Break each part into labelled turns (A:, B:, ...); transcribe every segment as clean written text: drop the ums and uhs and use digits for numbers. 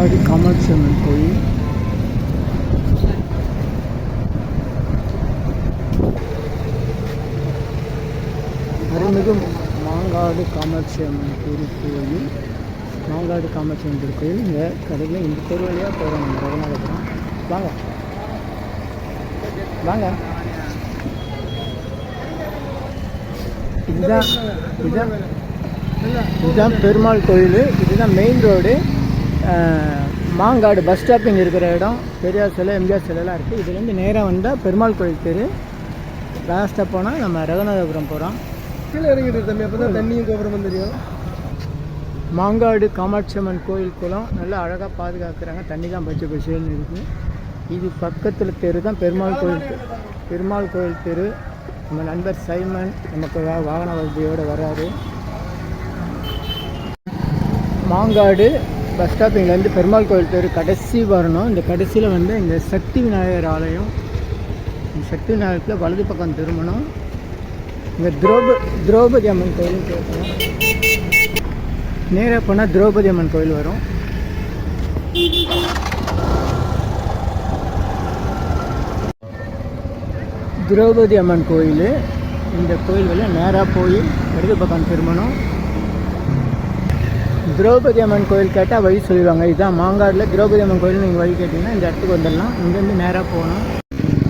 A: மாங்காடு காமாட்சி அம்மன் கோயில். அருள்மிகு மாங்காடு காமாட்சி அம்மன் திருக்கோயில். மாங்காடு காமாட்சி அம்மன் திருக்கோயில். இந்த கடையில் இந்த தெரு வழியாக போகிறோம். நம்ம ரகுநாதபுரம். வாங்க வாங்க. இதுதான் பெருமாள் கோயில். இதுதான் main road. Mangadu bus stopping இருக்கிற இடம். பெரியார் சிலை, எம்ஜிஆர் சிலைலாம் இருக்குது. இதுலேருந்து நேராக வந்தால் பெருமாள் கோயில் தெரு. லாஸ்ட்டாக போனால் நம்ம ரகுநாதபுரம் போகிறோம்.
B: கீழே இறங்கிட்டு தம்பி, அப்போ தான் தண்ணியும் கோபுரமும் தெரியும்.
A: மாங்காடு காமாட்சி அம்மன் கோயில் குளம் நல்லா அழகாக பாதுகாக்கிறாங்க. தண்ணி தான் பச்சை பச்சைன்னு இருக்குது. இது பக்கத்தில் தெரு தான் பெருமாள் கோயில் தெரு. பெருமாள் கோயில் தெரு. நம்ம நண்பர் சைமன் நமக்கு வாகன வசதியோடு வராரு. மாங்காடு பஸ் ஸ்டாப்பிங்லேருந்து பெருமாள் கோயில் தெரு கடைசி வரணும். இந்த கடைசியில் வந்து இந்த சக்தி விநாயகர் ஆலயம். இந்த சக்தி விநாயகத்தில் வலது பக்கம் திரும்பணும். இங்கே திரௌபதி அம்மன் கோயிலும் கேட்கணும். நேராக போனால் திரௌபதி அம்மன் கோயில் வரும். திரௌபதி அம்மன் கோயில். இந்த கோயில் வழியாக நேராக போய் இடது பக்கம் திரும்பணும். திரௌபதி அம்மன் கோயில் கேட்டால் வழி சொல்லிடுவாங்க. இதுதான் மாங்காடில் திரௌபதி அம்மன் கோயில். நீங்கள் வழி கேட்டிங்கன்னா இந்த இடத்துக்கு வந்துடலாம். இங்கேருந்து நேராக போகணும்.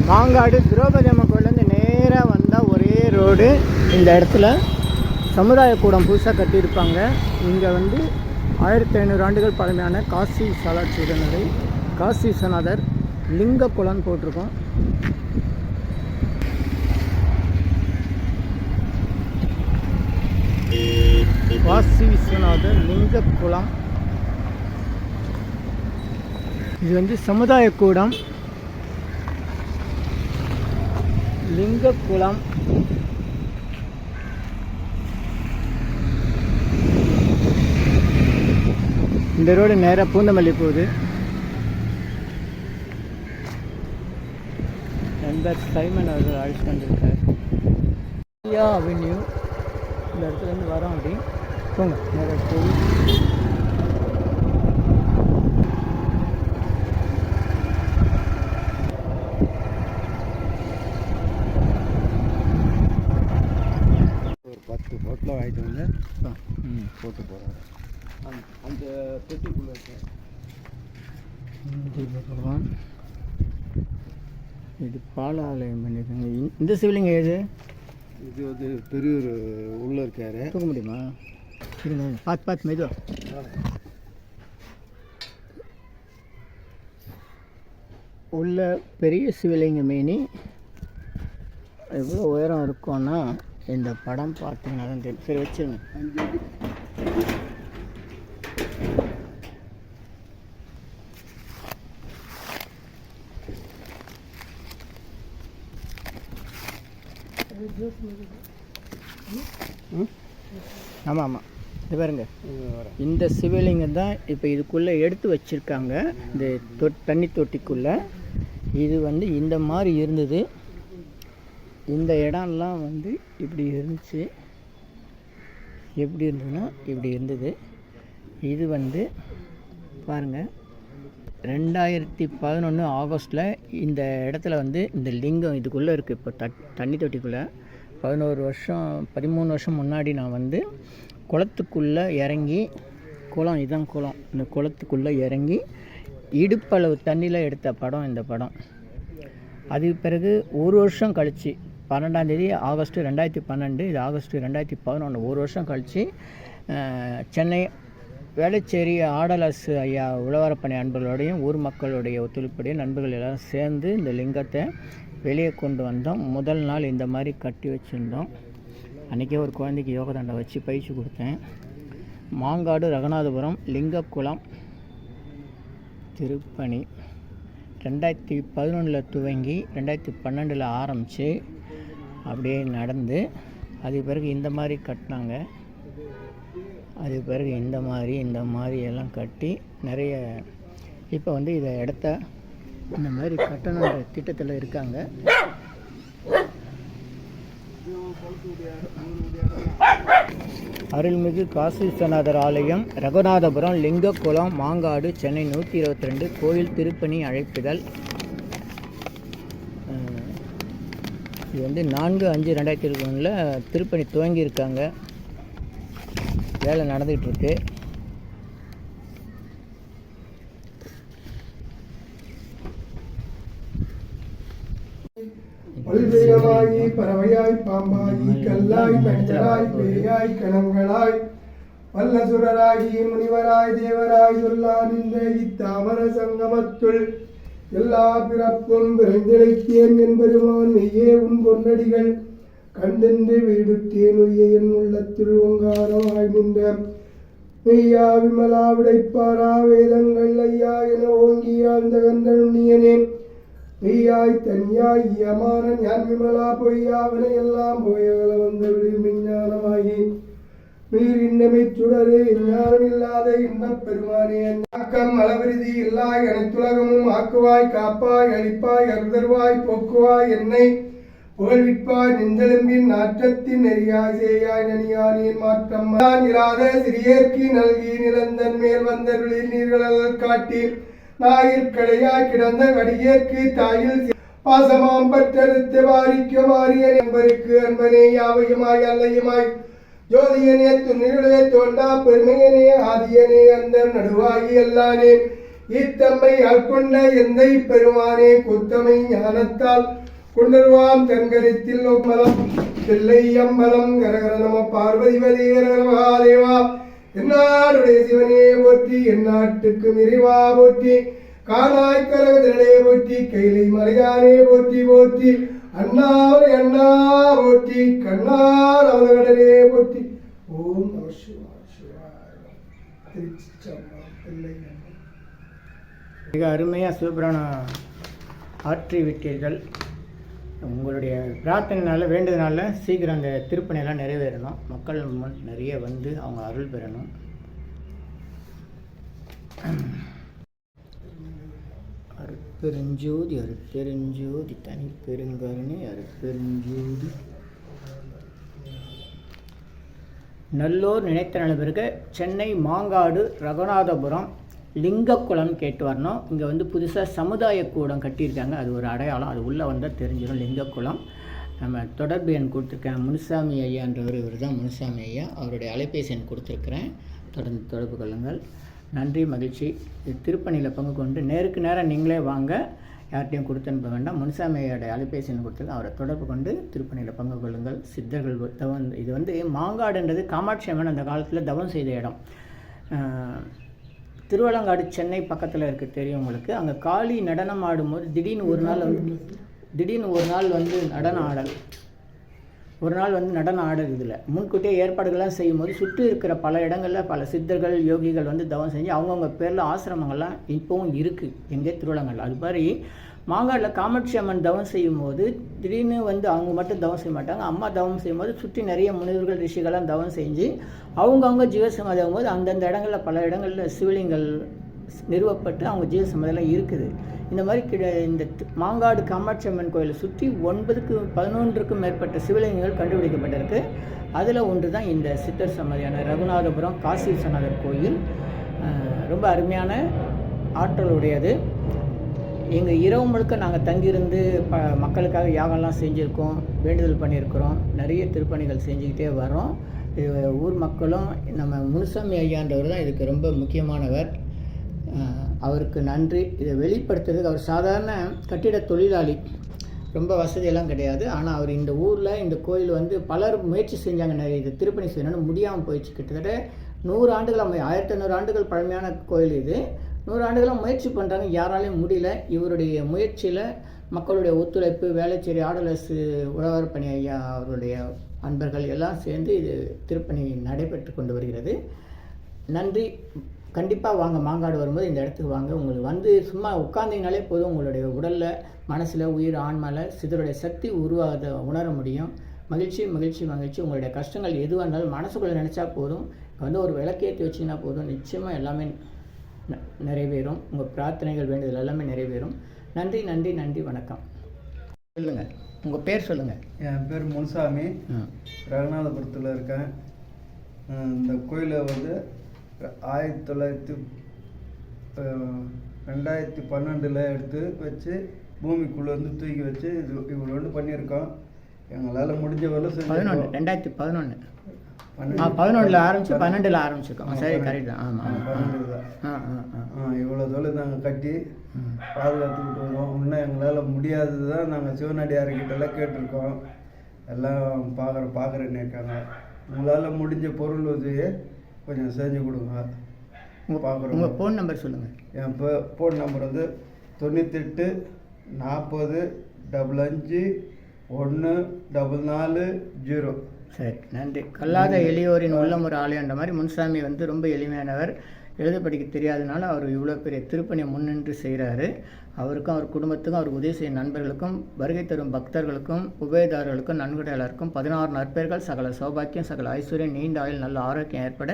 A: மாங்காடு திரௌபதி அம்மன் கோயிலேருந்து நேராக வந்தால் ஒரே ரோடு. இந்த இடத்துல சமுதாய கூடம் புதுசாக கட்டியிருப்பாங்க. இங்கே வந்து 1500 ஆண்டுகள் பழமையான காசி சாலாட்சி உடனரை காசி விஸ்வநாதர் லிங்க குளம்னு போட்டிருக்கோம். காசி விஸ்வநாதர் லிங்க குளம். இது வந்து சமுதாய கூடம் லிங்க குளம். இந்த ரோடு நேராக பூந்தமல்லி போகுது. நண்பர் சைமன் அவர்கள் அழைச்சிட்டு வந்திருக்கார். அவென்யூ இந்த இடத்துலேருந்து வரோம். அப்படி போங்க நேராக போய்
B: ஒரு 10 பொட்டில் வாங்கிட்டு வந்து போட்டு போகிறாங்க. அந்த பெட்டிக்குள்ளே
A: பகவான். இது பாலாலயம் பண்ணியிருக்காங்க. இந்த சிவலிங்கம் ஏது?
B: இது வந்து பெரியவர் உள்ளே இருக்காரு.
A: தூக்க முடியுமா? இருங்க பார்த்து மெதுவா. உள்ள பெரிய சிவலிங்க மேனி. எவ்வளோ உயரம் இருக்கும்னா இந்த படம் பார்த்தீங்கன்னா தான் தெரியும். சரி வச்சுருங்க. ஆமாம் ஆமாம், இது பாருங்க. இந்த சிவலிங்கம் தான் இப்போ இதுக்குள்ளே எடுத்து வச்சுருக்காங்க. இந்த தண்ணி தொட்டிக்குள்ளே. இது வந்து இந்த மாதிரி இருந்தது. இந்த இடம்லாம் வந்து இப்படி இருந்துச்சு. எப்படி இருந்ததுன்னா இப்படி இருந்தது. இது வந்து பாருங்கள், 2011 ஆகஸ்ட்டில் இந்த இடத்துல வந்து இந்த லிங்கம் இதுக்குள்ளே இருக்குது. இப்போ தண்ணி தொட்டிக்குள்ளே 13 வருஷம் முன்னாடி நான் வந்து குளத்துக்குள்ளே இறங்கி, குளம் இதான் குளம், இந்த குளத்துக்குள்ளே இறங்கி இடுப்பளவு தண்ணியில் எடுத்த படம் இந்த படம். அதுக்கு பிறகு ஒரு வருஷம் கழித்து 12 ஆகஸ்ட் 2012, இது ஆகஸ்ட் 2011, ஒரு வருஷம் கழித்து சென்னை வேளச்சேரி ஆடலாசு ஐயா உழவரப்பணி அன்பர்களோடையும் ஊர் மக்களுடைய ஒத்துழைப்போடையும் நண்பர்கள் எல்லோரும் சேர்ந்து இந்த லிங்கத்தை வெளியே கொண்டு வந்தோம். முதல் நாள் இந்த மாதிரி கட்டி வச்சுருந்தோம். அன்றைக்கே ஒரு குழந்தைக்கு யோக தண்டை வச்சு பயிற்சி கொடுத்தேன். மாங்காடு ரகுநாதபுரம் லிங்கக்குளம் திருப்பணி 2011 துவங்கி 2012 ஆரம்பித்து அப்படியே நடந்து, அதுக்கு பிறகு இந்த மாதிரி கட்டினாங்க. அதுக்கு பிறகு இந்த மாதிரி எல்லாம் கட்டி நிறைய இப்போ வந்து இதை இடத்த இந்த மாதிரி கட்டணுன்ற திட்டத்தில் இருக்காங்க. அருள்மிகு காசி விஸ்வநாதர் ஆலயம், ரகுநாதபுரம், லிங்கக்குளம், மாங்காடு, சென்னை 122. கோயில் திருப்பணி அழைப்புதல். இது வந்து 4/5/2021 திருப்பணி துவங்கியிருக்காங்க. வேலை நடந்துகிட்ருக்கு.
C: பல்வேகமாயி பறவையாய் பாம்பாயி கல்லாய் மனிதராய் பேயாய் கணங்களாய் வல்லசுரராகி முனிவராய் தேவராய் சொல்லா நின்ற இத்தாமர சங்கமத்துள் எல்லா பிறப்பும் விரைந்திழைத்தேன் என்பெருமான் மெய்யே உன் பொன்னடிகள் கண்டென்று வீடுத்தேன் உய்ய என் உள்ளத்தில் ஓங்காரமாய் நின்ற மெய்யா விமலா விடைப்பாரா வேதங்கள் ஐயா என ஓங்கி ஆழ்ந்த கண்டனுண்ணியனே மெய்யாய் தனியாய் யமான ஞான் விமலா பொய்யாவன எல்லாம் போயகல வந்த விஞ்ஞானமாகி நீர் இன்னமை சுடரு ஞானம் இல்லாத இன்பப் பெருமானே ஆக்கம் அளவிருதி இல்லாய் அனைத்துலகமும் ஆக்குவாய் காப்பாய் அழிப்பாய் அருதர்வாய் போக்குவாய் என்னை புகழ்விப்பாய் நெஞ்செலும்பின் நாற்றத்தின் நெறியாய் சேயாய் நனியானேன் மாற்றம் இராத சிறியேற்கி நல்கி நிலந்தன் மேல் வந்தருளில் நீர்களல் காட்டி நாயிற்கடையாய் கிடந்த கடியேற்கு தாயில் பாசமாம் பற்றறுத்து வாரிக்க வாரிய என்பருக்கு அன்பனே யாவையுமாய் அல்லையுமாய் ஜோதியனே துணிகளே தோண்டா பெருமையனே ஆதியனே அந்த நடுவாகி எல்லானே இத்தம்மை ஆட்கொண்ட எந்தை பெருமானே குத்தமை ஞானத்தால் குண்டர்வாம் தென்கரித்தில் மலம் தில்லை அம்பலம் கரகர நம பார்வதிபதி மகாதேவா என்னாடுடைய சிவனே போற்றி எந்நாட்டுக்கு நிறைவா போற்றி காணாய் கரகதிரே போற்றி கைலை மலையானே போற்றி போற்றி அண்ணாவை அண்ணா போற்றி கண்ணார் அவதகடலே போற்றி. ஓம் நம சிவாய.
A: மிக அருமையாக சிவபுராணம் ஆற்றி விட்டீர்கள். உங்களுடைய பிரார்த்தனைனால வேண்டுதனால சீக்கிரம் அந்த திருப்பணியெல்லாம் நிறைவேறணும். மக்கள் நிறைய வந்து அவங்க அருள் பெறணும். அருட்பெருஞ்சோதி அருட்பெருஞ்சோதி தனி பெருங்கருணை அருட்பெருஞ்சோதி. நல்லோர் நினைத்த நலவிற்கு சென்னை மாங்காடு ரகுநாதபுரம் லிங்கக்குளம் கேட்டு வரணும். இங்கே வந்து புதுசாக சமுதாய கூடம் கட்டியிருக்காங்க. அது ஒரு அடையாளம். அது உள்ளே வந்தால் தெரிஞ்சிடும் லிங்கக்குளம். நம்ம தொடர்பு எண் கொடுத்துருக்கேன். முனுசாமி ஐயான்றவர், இவர் தான் முனுசாமி ஐயா. அவருடைய அலைபேசி எண் கொடுத்துருக்குறேன். தொடர்ந்து தொடர்பு கொள்ளுங்கள். நன்றி, மகிழ்ச்சி. திருப்பணியில் பங்கு கொண்டு நேருக்கு நேரம் நீங்களே வாங்க, யார்கிட்டையும் கொடுத்து அனுப்ப வேண்டாம். முனுசாமி ஐயாவுடைய அலைபேசி எண் கொடுத்துருக்கேன். அவரை தொடர்பு கொண்டு திருப்பணியில் பங்கு கொள்ளுங்கள். சித்தர்கள் தவம். இது வந்து மாங்காடுன்றது காமாட்சி அம்மன் அந்த காலத்தில் தவம் செய்த இடம். திருவலங்காடு சென்னை பக்கத்தில் இருக்குது, தெரியும் உங்களுக்கு. அங்கே காளி நடனம் ஆடும்போது திடீர்னு ஒரு நாள் வந்து நடனம் ஆடல். ஒரு நாள் வந்து நடனம் ஆடல். இதில் முன்கூட்டியே ஏற்பாடுகள்லாம் செய்யும்போது சுற்றி இருக்கிற பல இடங்களில் பல சித்தர்கள் யோகிகள் வந்து தவம் செஞ்சு அவங்கவுங்க பேரில் ஆசிரமங்கள்லாம் இப்போவும் இருக்குது எங்கே திருவலங்காடில். அது மாதிரி மாங்காடில் காமாட்சி அம்மன் தவம் செய்யும்போது திடீர்னு வந்து அவங்க மட்டும் தவம் செய்ய மாட்டாங்க. அம்மா தவம் செய்யும்போது சுற்றி நிறைய முனிவர்கள் ரிஷிகள்லாம் தவம் செஞ்சு அவங்கவுங்க ஜீவசமாதி ஆகும்போது அந்தந்த இடங்களில் பல இடங்களில் சிவலிங்கள் நிறுவப்பட்டு அவங்க ஜீவசமாதியெல்லாம் இருக்குது. இந்த மாதிரி இந்த மாங்காடு காமாட்சி அம்மன் கோயிலை சுற்றி 11க்கும் மேற்பட்ட சிவலிங்கங்கள் கண்டுபிடிக்கப்பட்டிருக்கு. அதில் ஒன்று தான் இந்த சித்தர் சமாதியான ரகுநாதபுரம் காசி விஸ்வநாதர் கோயில். ரொம்ப அருமையான ஆற்றலுடையது. எங்கள் இரவு முழுக்க நாங்கள் தங்கியிருந்து மக்களுக்காக யாகம்லாம் செஞ்சுருக்கோம், வேண்டுதல் பண்ணியிருக்கிறோம், நிறைய திருப்பணிகள் செஞ்சுக்கிட்டே வரோம். ஊர் மக்களும் நம்ம முனுசாமி ஐயான்றவர் தான் இதுக்கு ரொம்ப முக்கியமானவர். அவருக்கு நன்றி. இதை வெளிப்படுத்துறதுக்கு அவர் சாதாரண கட்டிட தொழிலாளி, ரொம்ப வசதியெல்லாம் கிடையாது. ஆனால் அவர் இந்த ஊரில் இந்த கோயில் வந்து பலர் முயற்சி செஞ்சாங்க, நிறைய இது திருப்பணி செய்யணும்னு முடியாமல் போயிடுச்சு. கிட்டத்தட்ட 100 ஆண்டுகள் 1500 ஆண்டுகள் பழமையான கோயில் இது. 100 ஆண்டுகளாக முயற்சி பண்ணுறாங்க, யாராலையும் முடியல. இவருடைய முயற்சியில் மக்களுடைய ஒத்துழைப்பு, வேளச்சேரி ஆடலரசு உழவர் பணி ஐயா அவருடைய அன்பர்கள் எல்லாம் சேர்ந்து இது திருப்பணி நடைபெற்று கொண்டு வருகிறது. நன்றி. கண்டிப்பாக வாங்க, மாங்காடு வரும்போது இந்த இடத்துக்கு வாங்க. உங்களுக்கு வந்து சும்மா உட்கார்ந்தீங்கனாலே போதும், உங்களுடைய உடலில் மனசில் உயிர் ஆன்மாவில் சிதருடைய சக்தி உருவாக உணர முடியும். மகிழ்ச்சி மகிழ்ச்சி மகிழ்ச்சி. உங்களுடைய கஷ்டங்கள் எதுவாக இருந்தாலும் மனசுக்குள்ளே நினச்சா போதும், வந்து ஒரு விளக்கேற்றி வச்சிங்கன்னா போதும், நிச்சயமாக எல்லாமே நிறைவேறும். உங்கள் பிரார்த்தனைகள் வேண்டுதல் எல்லாமே நிறைவேறும். நன்றி நன்றி நன்றி. வணக்கம். சொல்லுங்கள், உங்கள் பேர் சொல்லுங்கள்.
B: என் பேர் முனுசாமி, ரகுநாதபுரத்தில் இருக்கேன். இந்த கோயிலை வந்து 2012 எடுத்து வச்சு பூமிக்குள்ளே வந்து தூக்கி வச்சு இது இவ்வளோ ஒன்று பண்ணியிருக்கோம். எங்களால் முடிஞ்ச வரல செஞ்சு
A: 2011 11 ஆரம்பிச்சு 12 ஆரம்பிச்சிருக்கோம். சரி, கரெக்ட் தான். ஆமாம்,
B: 12 இவ்வளோ தொழில் நாங்கள் கட்டி பாதுகாத்துக்கிட்டு வரோம். இன்னும் எங்களால் முடியாதது தான் நாங்கள் சிவனடியார்கிட்டலாம் கேட்டிருக்கோம். எல்லாம் பார்க்குறேன்னு இருக்காங்க. உங்களால் முடிஞ்ச பொருள் உதவியை கொஞ்சம் செஞ்சு கொடுங்க. பார்க்குறோம்.
A: உங்கள் ஃபோன் நம்பர் சொல்லுங்கள்.
B: என் ஃபோன் நம்பர் வந்து 98 40 55 144
A: சரி, நன்றி. கல்லாத எளியோரின் உள்ளம் ஒரு ஆலயன்ற மாதிரி முன்சாமி வந்து ரொம்ப எளிமையானவர். எழுத படிக்க தெரியாதனால அவர் இவ்வளோ பெரிய திருப்பணியை முன்னின்று செய்கிறாரு. அவருக்கும் அவர் குடும்பத்துக்கும் அவர் உதவி செய்யும் நண்பர்களுக்கும் வருகை தரும் பக்தர்களுக்கும் உபயதாரர்களுக்கும் நன்கொடையாளருக்கும் 16 நற்பெயர்கள் சகல சௌபாக்கியம் சகல ஐஸ்வர்யம் நீண்ட ஆயுள் நல்ல ஆரோக்கியம் ஏற்பட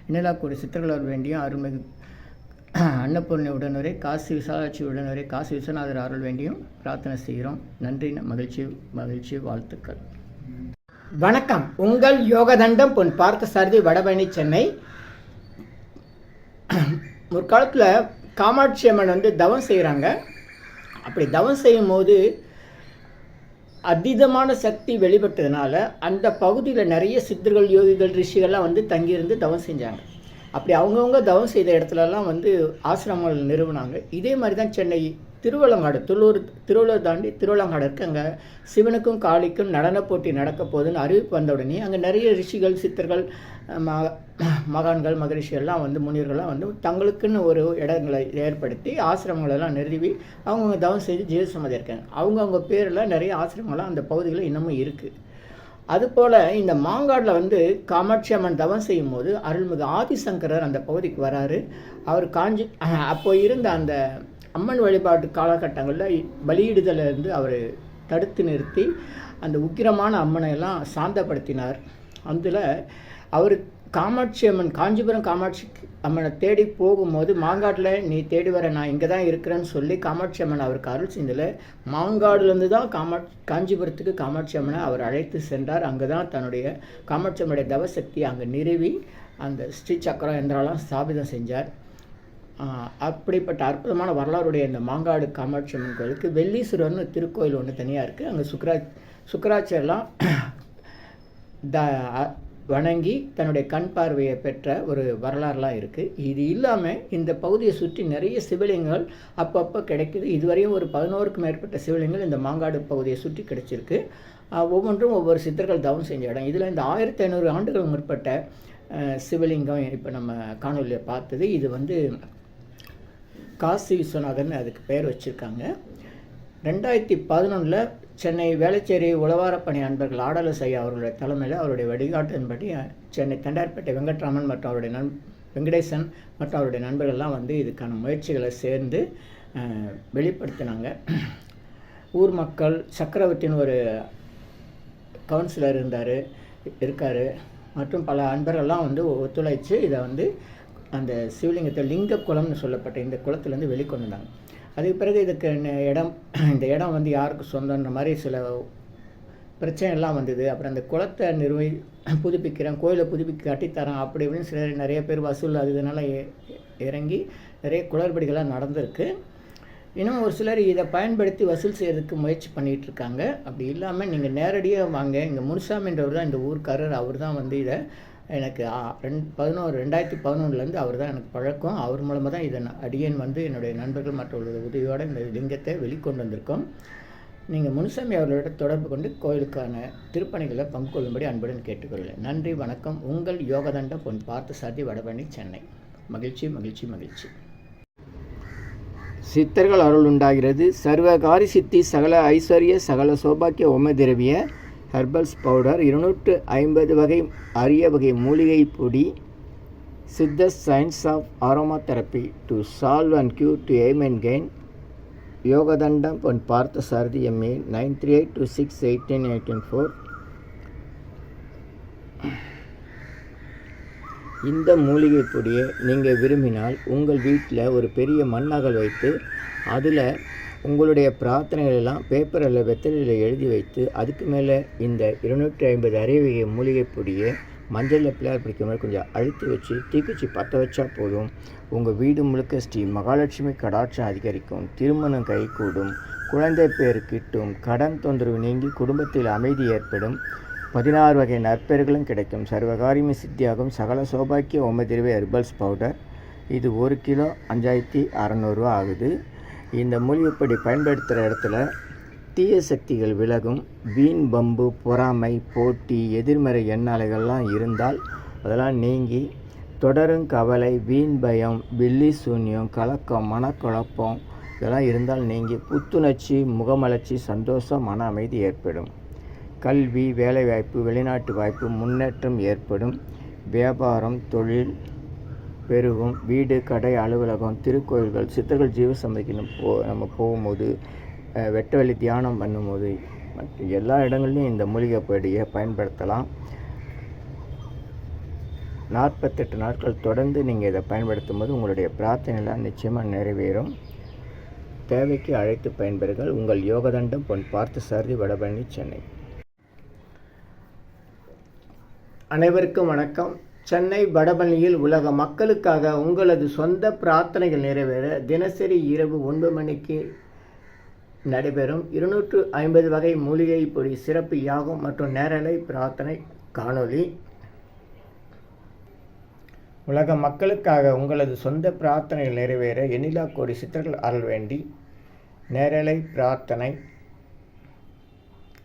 A: இணையிலாக்கூடிய சித்தர்கள் வேண்டியும் அருள்மிகு அன்னபூர்ணி உடனுரை காசி விசாலாட்சி உடனுரை காசி விஸ்வநாதர் அருள் வேண்டியும் பிரார்த்தனை செய்கிறோம். நன்றி, மகிழ்ச்சி, வாழ்த்துக்கள். வணக்கம். உங்கள் யோகதண்டம் பொன் பார்த்தசாரதி, வடபழனி, சென்னை. முற்காலத்தில் காமாட்சி அம்மன் வந்து தவம் செய்கிறாங்க. அப்படி தவம் செய்யும் போது அதீதமான சக்தி வெளிப்பட்டதுனால அந்த பகுதியில் நிறைய சித்தர்கள், யோகிகள், ரிஷிகள்லாம் வந்து தங்கியிருந்து தவம் செஞ்சாங்க. அப்படி அவங்கவுங்க தவம் செய்த இடத்துலலாம் வந்து ஆசிரமங்கள் நிறுவனாங்க. இதே மாதிரி தான் சென்னை திருவள்ளங்காடு, திருவள்ளூர் தாண்டி திருவள்ளங்காடு இருக்குது. அங்கே சிவனுக்கும் காளிக்கும் நடன போட்டி நடக்க போகுதுன்னு அறிவிப்பு வந்த உடனே அங்கே நிறைய ரிஷிகள், சித்தர்கள், மகான்கள், மகரிஷிகள்லாம் வந்து முனிவர்கள்லாம் வந்து தங்களுக்குன்னு ஒரு இடங்களை ஏற்படுத்தி ஆசிரமங்களெல்லாம் நிறுவி அவங்கவுங்க தவம் செய்து ஜீவசமாதி இருக்காங்க. அவங்கவுங்க பேரில் நிறைய ஆசிரமங்கள்லாம் அந்த பகுதிகளில் இன்னமும் இருக்குது. அதுபோல் இந்த மாங்காடில் வந்து காமாட்சி அம்மன் தவம் செய்யும் போது அருள்மிகு ஆதிசங்கரர் அந்த பகுதிக்கு வராரு. அவர் அப்போ இருந்த அந்த அம்மன் வழிபாட்டு காலகட்டங்களில் பலியிடுதலிருந்து அவர் தடுத்து நிறுத்தி அந்த உக்கிரமான அம்மனை எல்லாம் சாந்தப்படுத்தினார். அதில் அவர் காமாட்சி அம்மன், காஞ்சிபுரம் காமாட்சி அம்மனை தேடி போகும்போது மாங்காட்டில் நீ தேடி வர, நான் இங்கே தான் இருக்கிறேன்னு சொல்லி காமாட்சி அம்மன் அவருக்கு அருள் செஞ்சதில் மாங்காடுலேருந்து தான் காஞ்சிபுரத்துக்கு காமாட்சி அம்மனை அவர் அழைத்து சென்றார். அங்கே தான் தன்னுடைய காமாட்சி அம்மனுடைய தவசக்தியை அங்கே நிறுவி அந்த ஸ்ரீ சக்கரம் எந்திராலாம் ஸ்தாபிதம் செஞ்சார். அப்படிப்பட்ட அற்புதமான வரலாறுடைய இந்த மாங்காடு காமாட்சி அம்மன் கோயிலுக்கு வெள்ளீஸ்வரர்னு திருக்கோயில் ஒன்று தனியாக இருக்குது. அங்கே சுக்கராச்சாரியெல்லாம் வணங்கி தன்னுடைய கண் பார்வையை பெற்ற ஒரு வரலாறுலாம் இருக்குது. இது இல்லாமல் இந்த பகுதியை சுற்றி நிறைய சிவலிங்கங்கள் அப்பப்போ கிடைக்குது. இதுவரையும் ஒரு 11க்கும் மேற்பட்ட சிவலிங்கங்கள் இந்த மாங்காடு பகுதியை சுற்றி கிடைச்சிருக்கு. ஒவ்வொன்றும் ஒவ்வொரு சித்தர்கள் தவம் செஞ்ச இடம். இதில் இந்த 1500 ஆண்டுகள் முற்பட்ட சிவலிங்கம் இப்போ நம்ம காணொலியில் பார்த்தது. இது வந்து காசி விஸ்வநாதன் அதுக்கு பெயர் வச்சுருக்காங்க. 2011 சென்னை வேளச்சேரி உழவாரப்பணி அன்பர்கள் ஆடலஸ் ஐயா அவர்களுடைய தலைமையில் அவருடைய வழிகாட்டின்படி சென்னை தண்டார்பேட்டை வெங்கட்ராமன் மற்றும் அவருடைய வெங்கடேசன் மற்றும் அவருடைய நண்பர்கள்லாம் வந்து இதுக்கான முயற்சிகளை சேர்ந்து வெளிப்படுத்தினாங்க. ஊர் மக்கள், சக்கரவர்த்தின்னு ஒரு கவுன்சிலர் இருக்கார் மற்றும் பல அன்பர்கள்லாம் வந்து ஒத்துழைச்சு இதை வந்து அந்த சிவலிங்கத்தை லிங்க குளம்னு சொல்லப்பட்ட இந்த குளத்துலேருந்து வெளிக்கொண்டு வந்தாங்க. அதுக்கு பிறகு இந்த இடம் வந்து யாருக்கு சொந்தன்ற மாதிரி சில பிரச்சனைலாம் வந்தது. அப்புறம் அந்த குளத்தை புதுப்பிக்கிறேன், கோயிலை புதுப்பிக்க கட்டித்தரேன் அப்படி இப்படின்னு சிலர் நிறைய பேர் வசூல் இதனால் இறங்கி நிறைய குளறுபடிகள்லாம் நடந்திருக்கு. இன்னும் ஒரு சிலர் இதை பயன்படுத்தி வசூல் செய்கிறதுக்கு முயற்சி பண்ணிகிட்ருக்காங்க. அப்படி இல்லாமல் நீங்கள் நேரடியாக வாங்க, இங்கே முனுசாமின்றவர் தான் இந்த ஊர்க்காரர். அவர் தான் வந்து இதை எனக்கு 2011 அவர் தான் எனக்கு பழக்கம். அவர் மூலமாக தான் இதை அடியேன் வந்து என்னுடைய நண்பர்கள் மற்றவர்களுடைய உதவியோடு இந்த லிங்கத்தை வெளிக்கொண்டு வந்திருக்கோம். நீங்கள் முனுசாமி அவர்களோட தொடர்பு கொண்டு கோயிலுக்கான திருப்பணிகளை பங்கு கொள்ளும்படி அன்புடன் கேட்டுக்கொள்கிறேன். நன்றி, வணக்கம். உங்கள் யோகதண்டம் பொன் பார்த்தசாரதி, வடபழனி, சென்னை. மகிழ்ச்சி. சித்தர்கள் அருள் உண்டாகிறது. சர்வகாரி சித்தி சகல ஐஸ்வர்ய சகல சௌபாக்கிய ஓம திரவிய ஹெர்பல்ஸ் பவுடர் 250 வகை அரிய வகை மூலிகை பொடி. Siddha science of aroma therapy to solve and cure to aim and gain. Yogathandam Pon Parthasarathy MA 9382681884. இந்த மூலிகை பொடியை நீங்கள் விரும்பினால் உங்கள் வீட்டில் ஒரு பெரிய மண்ணகல் வைத்து அதில் உங்களுடைய பிரார்த்தனைகளெல்லாம் பேப்பரில் வெத்தலையில் எழுதி வைத்து அதுக்கு மேலே இந்த 250 அரிய வகை மூலிகை பொடியை மஞ்சளில் பிள்ளையார் பிடிக்கிற மாதிரி கொஞ்சம் அழுத்தி வச்சு தீக்குச்சி பற்ற வச்சா போதும். உங்கள் வீடு முழுக்க ஸ்ரீ மகாலட்சுமி கடாட்சம் அதிகரிக்கும், திருமணம் கைகூடும், குழந்தை பேர் கிட்டும், கடன் தொந்தரவு நீங்கி குடும்பத்தில் அமைதி ஏற்படும், 16 வகை நற்பெயர்களும் கிடைக்கும், சர்வகாரியமே சித்தியாகும். சகல சௌபாக்கிய ஓமதிரவே ஹெர்பல்ஸ் பவுடர். இது 1 கிலோ 5600 ரூபா ஆகுது. இந்த மூலிகைப்பொடி பயன்படுத்துகிற இடத்துல தீய சக்திகள் விலகும். வீண் பம்பு, பொறாமை, போட்டி, எதிர்மறை எண்ணாலைகள்லாம் இருந்தால் அதெல்லாம் நீங்கி தொடரும் கவலை, வீண் பயம், பில்லி சூன்யம், கலக்கம், மனக்குழப்பம் இதெல்லாம் இருந்தால் நீங்கி புத்துணர்ச்சி, முகமலர்ச்சி, சந்தோஷம், மன அமைதி ஏற்படும். கல்வி, வேலைவாய்ப்பு, வெளிநாட்டு வாய்ப்பு, முன்னேற்றம் ஏற்படும். வியாபாரம், தொழில் பெருகும். வீடு, கடை, அலுவலகம், திருக்கோயில்கள், சித்தர்கள் ஜீவசமைக்கு நம்ம போகும்போது, வெட்ட வெளி தியானம் பண்ணும்போது, மற்ற எல்லா இடங்கள்லையும் இந்த மூலிகை பொடியை பயன்படுத்தலாம். 48 நாட்கள் தொடர்ந்து நீங்கள் இதை பயன்படுத்தும் போது உங்களுடைய பிரார்த்தனைலாம் நிச்சயமாக நிறைவேறும். தேவைக்கு அழைத்து பயன்பெறுங்கள். உங்கள் யோகதண்டம் பொன் பார்த்தசாரதி, வடபழனி, சென்னை. அனைவருக்கும் வணக்கம். சென்னை வடபழனியில் உலக மக்களுக்காக உங்களது சொந்த பிரார்த்தனைகள் நிறைவேற தினசரி இரவு 9 மணிக்கு நடைபெறும் 250 வகை மூலிகை பொடி சிறப்பு யாகம் மற்றும் நேரலை பிரார்த்தனை காணொளி. உலக மக்களுக்காக உங்களது சொந்த பிரார்த்தனைகள் நிறைவேற எண்ணிலா கோடி சித்தர்கள் அருள் வேண்டி நேரலை பிரார்த்தனை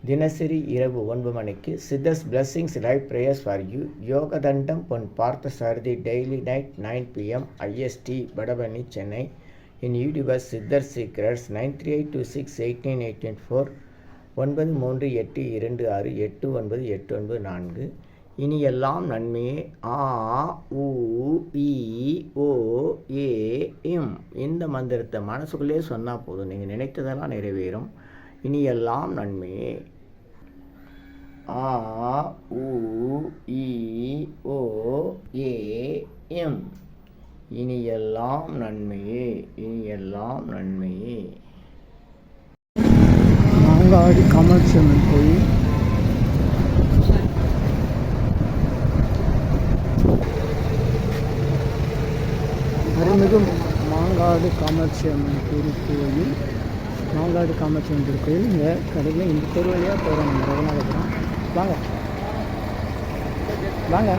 A: தினசரி இரவு 9 மணிக்கு. Siddhars blessings live prayers for you. Yogathandam Pon Parthasarathy daily night 9 PM IST, Vadapalani, Chennai. In universe Siddhar secrets 9382689884 938226898994. இனி எல்லாம் நன்மையே. ஆ உ இ ஓ ஏ இம் இந்த மந்திரத்தை மனசுக்குள்ளே சொன்னால் போதும், நீங்கள் நினைத்ததெல்லாம் நிறைவேறும். இனி எல்லாம் நன்மையே. ஆ உ இ ஓ ஏ எம். இனி எல்லாம் நன்மையே, இனி எல்லாம் நன்மையே.
C: மாங்காடு காமாட்சி அம்மன் கோயில். அருள்மிகு மாங்காடு காமாட்சி அம்மன் திருக்கோயில். மாங்காடு காமாட்சி அம்மன் திருக்கோயில். இந்த கடையில் இந்த தெரு வழியாக போகிறோம். நம்ம ரகுநாதபுரம். வாங்க வாங்க.